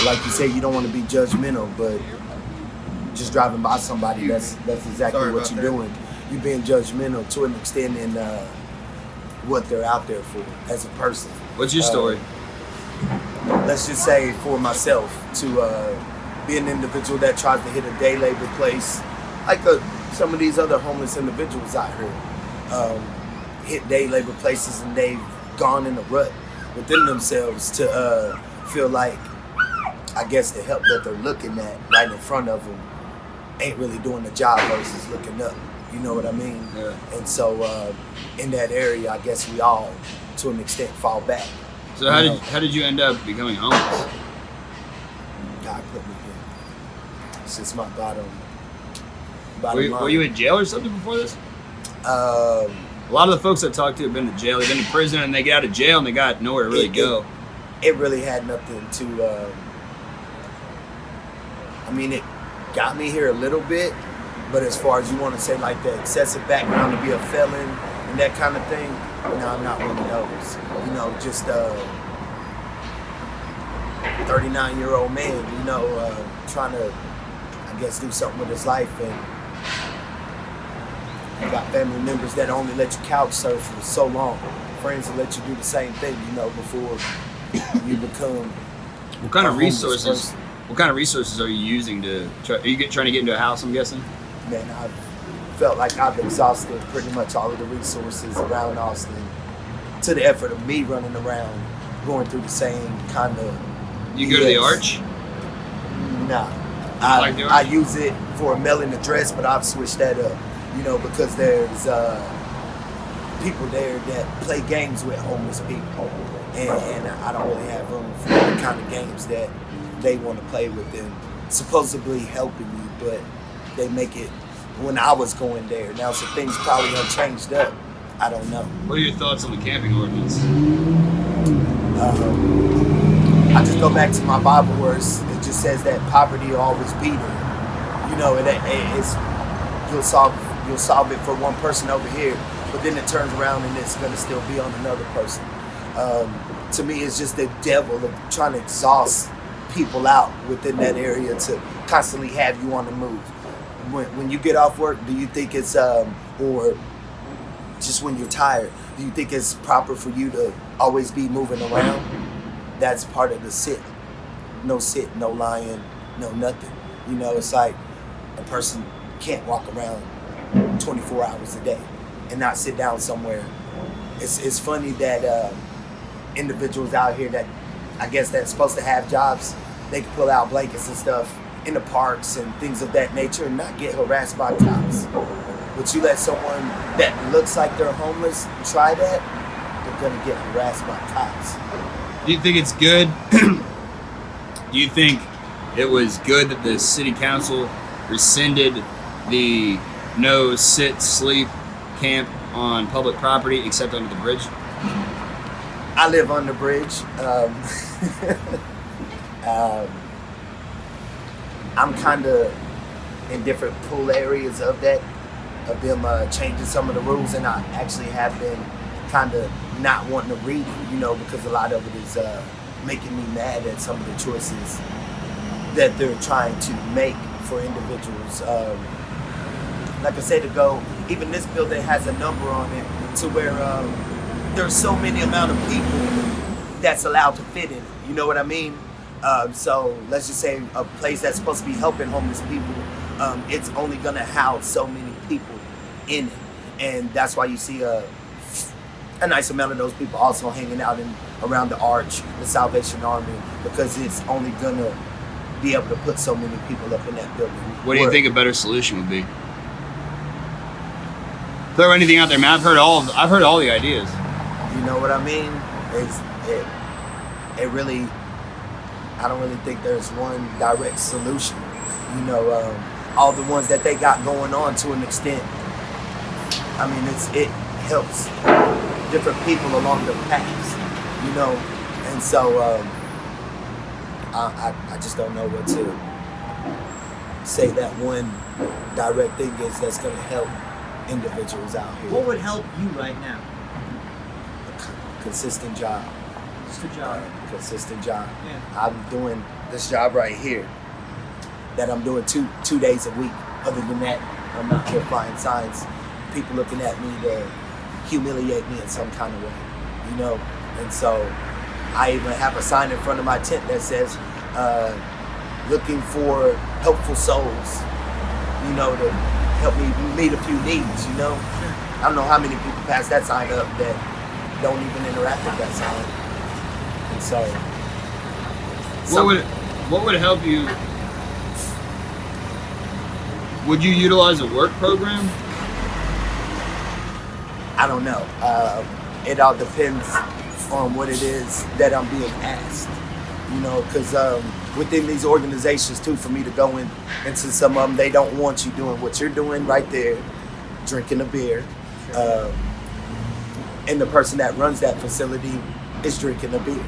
like you say, you don't want to be judgmental, but just driving by somebody, that's exactly what you're doing. You're being judgmental to an extent in what they're out there for as a person. What's your story? Let's just say for myself, to be an individual that tries to hit a day labor place, like some of these other homeless individuals out here, hit day labor places and they've gone in a rut within themselves to feel like, I guess, the help that they're looking at right in front of them ain't really doing the job versus looking up. You know what I mean? Yeah. And so in that area, I guess we all, to an extent, fall back. So how did you end up becoming homeless? God put me here. It's just my bottom line. Were you in jail or something before this? A lot of the folks I talked to have been to jail. They've been to prison and they get out of jail and they got nowhere to really go. It really had nothing to. I mean, it got me here a little bit, but as far as you want to say, like the excessive background to be a felon and that kind of thing, no, I'm not one of those. You know, just 39-year-old man, you know, trying to, I guess, do something with his life, and you got family members that only let you couch surf for so long. Friends that let you do the same thing, you know, before you become. What kind of resources? What kind of resources are you using to try? Are you trying to get into a house? I'm guessing. Man, I've felt like I've exhausted pretty much all of the resources around Austin to the effort of me running around, going through the same kind of. You go to the Arch? Nah, I use it for a mailing address, but I've switched that up. You know, because there's people there that play games with homeless people, and I don't really have room for the kind of games that they want to play with them, supposedly helping you, but they make it when I was going there. Now, some things probably have changed up. I don't know. What are your thoughts on the camping ordinance? I just go back to my Bible verse. It just says that poverty will always be there. You know, it's you'll solve it for one person over here, but then it turns around and it's going to still be on another person. To me, it's just the devil of trying to exhaust people out within that area to constantly have you on the move. When you get off work, do you think it's, or just when you're tired, do you think it's proper for you to always be moving around? That's part of the sit. No sit, no lying, no nothing. You know, it's like a person can't walk around 24 hours a day and not sit down somewhere. It's funny that individuals out here that I guess that's supposed to have jobs, they can pull out blankets and stuff in the parks and things of that nature and not get harassed by cops. But you let someone that looks like they're homeless try that, they're gonna get harassed by cops. Do you think it's good? Do you think it was good that the city council rescinded the no sit, sleep camp on public property except under the bridge? I live on the bridge. I'm kind of in different pool areas of that, of them changing some of the rules, and I actually have been kind of not wanting to read it, you know, because a lot of it is making me mad at some of the choices that they're trying to make for individuals. Like I said ago, even this building has a number on it to where there's so many amount of people that's allowed to fit in it. You know what I mean? So let's just say a place that's supposed to be helping homeless people, it's only gonna house so many people in it. And that's why you see a nice amount of those people also hanging out around the Arch, the Salvation Army, because it's only gonna be able to put so many people up in that building. What do you think a better solution would be? Throw anything out there, man. I've heard all the ideas. You know what I mean? It really, I don't really think there's one direct solution. You know, all the ones that they got going on to an extent, I mean, it helps different people along the paths, you know, and so I just don't know what to say that one direct thing is that's going to help individuals out here. What would help you right now? A consistent job. Just a job. Consistent job. Yeah. I'm doing this job right here that I'm doing two days a week. Other than that, I'm not here flying signs. People looking at me to humiliate me in some kind of way, you know? And so I even have a sign in front of my tent that says, looking for helpful souls, you know, to help me meet a few needs, you know? I don't know how many people pass that sign up that don't even interact with that sign. And so, what would help you? Would you utilize a work program? I don't know. It all depends on what it is that I'm being asked, you know, because within these organizations too, for me to go into some of them, they don't want you doing what you're doing right there, drinking a beer, and the person that runs that facility is drinking a beer,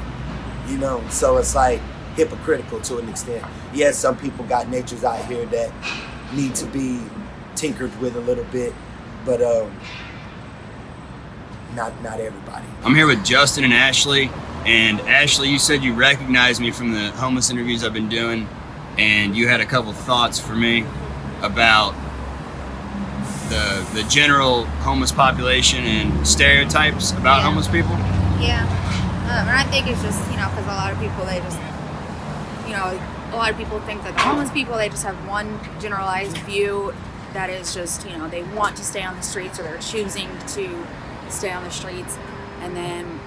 you know, so it's like hypocritical to an extent. Yes, some people got natures out here that need to be tinkered with a little bit, but not everybody. I'm here with Justin and Ashleigh. And Ashleigh, you said you recognized me from the homeless interviews I've been doing, and you had a couple thoughts for me about the general homeless population and stereotypes about homeless people. Yeah, and I think it's just, because a lot of people, they just, a lot of people think that the homeless people, they just have one generalized view that is just, they want to stay on the streets, or they're choosing to stay on the streets. And then,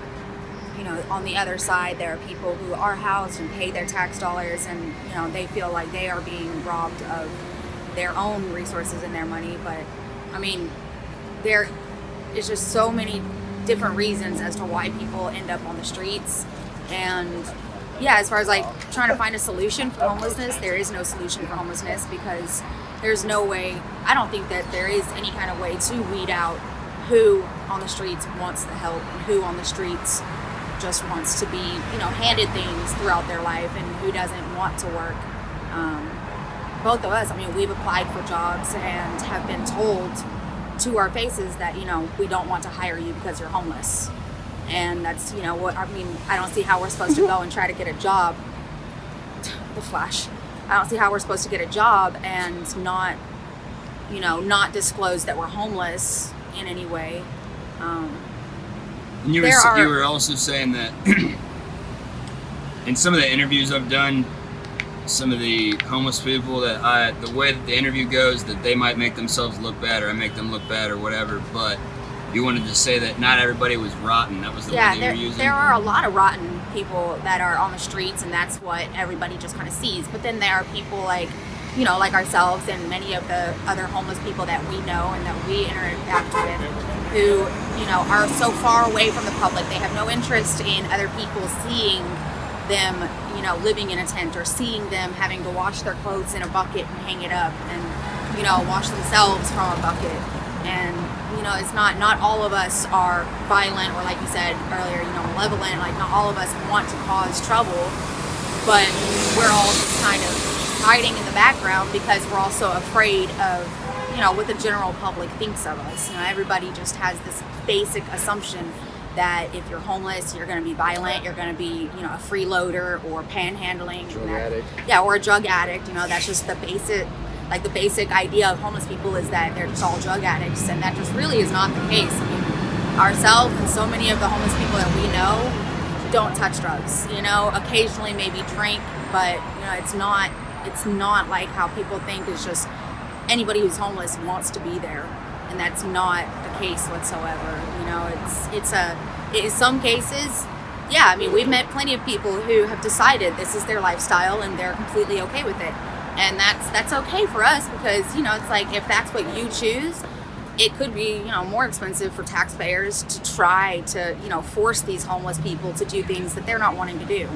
on the other side, there are people who are housed and pay their tax dollars, and, they feel like they are being robbed of their own resources and their money. But, I mean, there is just so many different reasons as to why people end up on the streets. And yeah, as far as like trying to find a solution for homelessness, there is no solution for homelessness, because there's no way, I don't think that there is any kind of way to weed out who on the streets wants the help and who on the streets just wants to be, handed things throughout their life, and who doesn't want to work. Both of us, I mean, we've applied for jobs and have been told to our faces that, we don't want to hire you because you're homeless. And that's, what, I mean, I don't see how we're supposed to go and try to get a job. The flash. I don't see how we're supposed to get a job and not, not disclose that we're homeless in any way. And you were also saying that in some of the interviews I've done, some of the homeless people, that the way that the interview goes, that they might make themselves look bad, or I make them look bad, or whatever, but you wanted to say that not everybody was rotten. That was the word that you were using. There are a lot of rotten people that are on the streets, and that's what everybody just kind of sees. But then there are people like, like ourselves and many of the other homeless people that we know and that we interact with, who, are so far away from the public. They have no interest in other people seeing them, living in a tent, or seeing them having to wash their clothes in a bucket and hang it up, and, wash themselves from a bucket. And, it's not all of us are violent, or like you said earlier, malevolent. Like, not all of us want to cause trouble, but we're all just kind of hiding in the background because we're also afraid of, what the general public thinks of us. Everybody just has this basic assumption that if you're homeless, you're going to be violent, you're going to be, a freeloader or panhandling. Drug addict. Yeah, or a drug addict. That's just the basic idea of homeless people, is that they're just all drug addicts, and that just really is not the case. I mean, ourselves and so many of the homeless people that we know don't touch drugs. Occasionally maybe drink, but it's not like how people think. It's just anybody who's homeless wants to be there, and that's not the case whatsoever. In some cases, yeah, I mean, we've met plenty of people who have decided this is their lifestyle and they're completely okay with it. And that's okay for us, because, it's like, if that's what you choose, it could be, more expensive for taxpayers to try to, force these homeless people to do things that they're not wanting to do.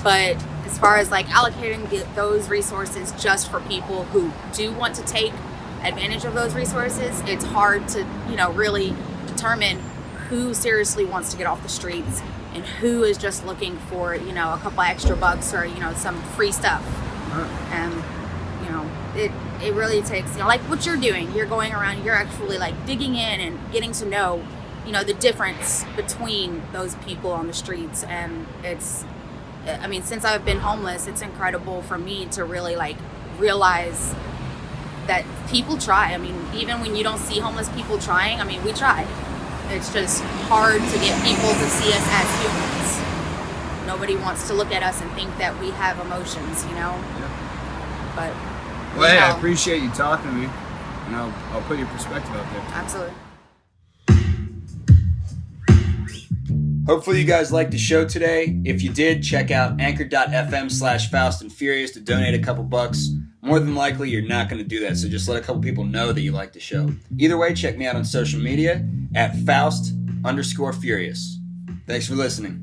But as far as like allocating those resources just for people who do want to take advantage of those resources, it's hard to, really determine who seriously wants to get off the streets and who is just looking for, a couple extra bucks, or, some free stuff. And, it really takes, like what you're doing. You're going around, you're actually like digging in and getting to know you know, the difference between those people on the streets. And it's, I mean, since I've been homeless, it's incredible for me to really like realize that people try. I mean, even when you don't see homeless people trying, I mean, we try. It's just hard to get people to see us as humans. Nobody wants to look at us and think that we have emotions, you know? Yeah. But, well, hey, I know. appreciate you talking to me, and I'll put your perspective out there. Absolutely. Hopefully you guys liked the show today. If you did, check out anchor.fm/Faust and Furious to donate a couple bucks. More than likely, you're not going to do that, so just let a couple people know that you like the show. Either way, check me out on social media at Faust_Furious. Thanks for listening.